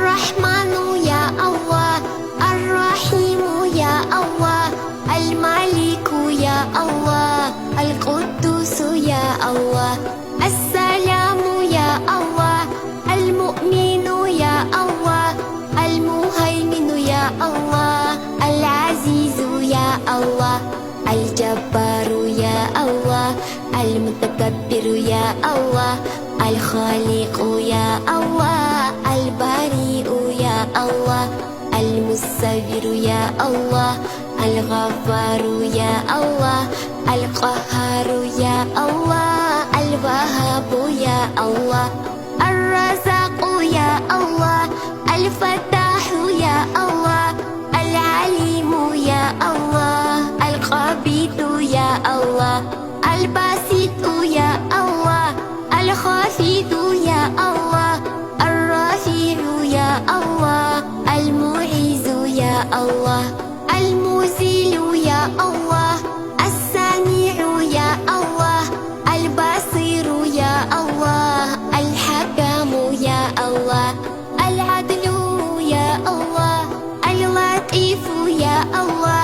الرحمن يا الله، الرحيم يا الله، الملك يا الله، القدوس يا الله، السلام يا الله، المؤمن يا الله، المهيمن يا الله، العزيز يا الله، الجبار يا الله، المتكبر يا الله، الخالق يا الله، البريء يا الله، المصور يا الله، الغفار يا الله، القهار يا الله، الوهاب يا الله، الرزاق يا الله، الفتاح يا الله، العليم يا الله، القبيض يا الله، الباسط يا الله، الخافض يا الله، الرافع يا الله، المعز يا الله، المذل يا الله، السميع يا الله، البصير يا الله، الحكم يا الله، العدل يا الله، اللطيف يا الله،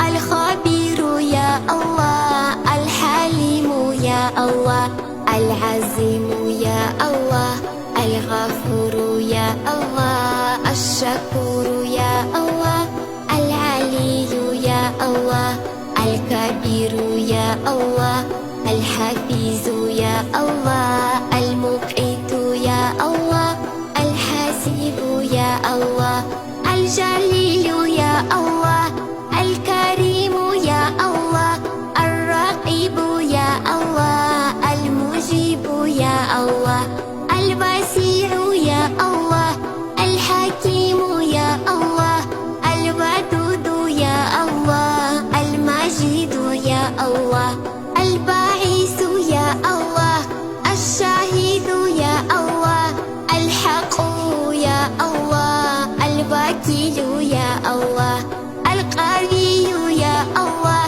الخبير يا الله، الحليم يا الله، العظيم يا الله، الغفور يا الله، الشكور يا الله، العلي يا الله، الكبير يا الله، الحفيظ يا الله، المقيت يا الله، الحسيب يا الله، الجليل يا الله، الكريم يا الله، الرقيب يا الله، المجيب يا الله، الوسيع يا الله، الحكيم يا الله، الودود يا الله، المجيد يا الله، الباعث يا الله، الشهيد يا الله، الحق يا الله، الوكيل يا الله، القوي يا الله،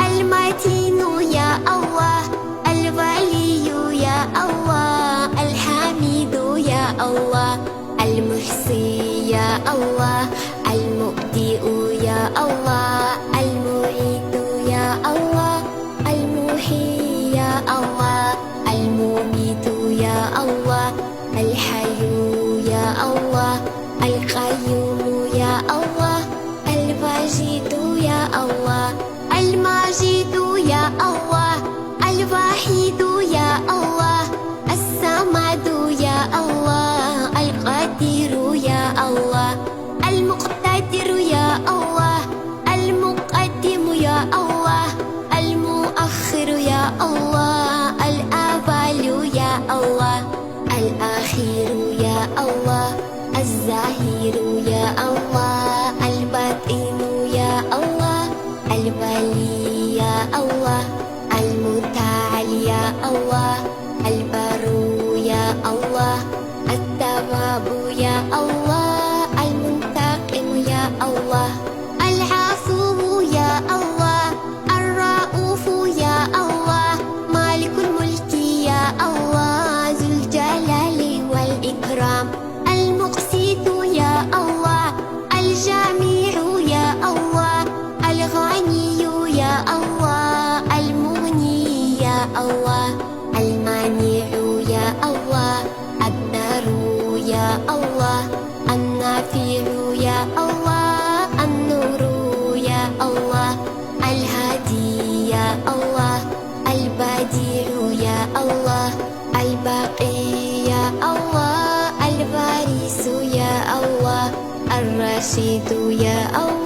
المتين يا الله، الولي يا الله، الحميد يا الله، المحصي يا الله، المبدئ يا الله، المعيد يا الله، المحيي يا الله، المميت يا الله، الحي يا الله، القيوم يا الله، الواجد يا الله، الماجد يا الله، الوحيد يا الله، الصمد يا الله، القدير يا الله، المقتدر يا الله، المقدم يا الله، المؤخر يا الله، الأول يا الله، الآخر يا الله، الظاهر يا الله، الباطن يا الله، الولي يا الله، المتعال يا الله، البر يا الله، التواب يا الله، المنتقم يا الله، العفو يا الله، الرؤوف يا الله، مالك الملك يا الله، ذو الجلال والإكرام، المقسط يا الله، الجميع يا الله، الغني يا الله، المغني يا الله، المانع يا الله، الضار يا الله، النافع يا الله، النور يا الله، الهادي يا الله، البديع يا الله، الباقي يا الله، الوارث يا الله، الرشيد يا الله.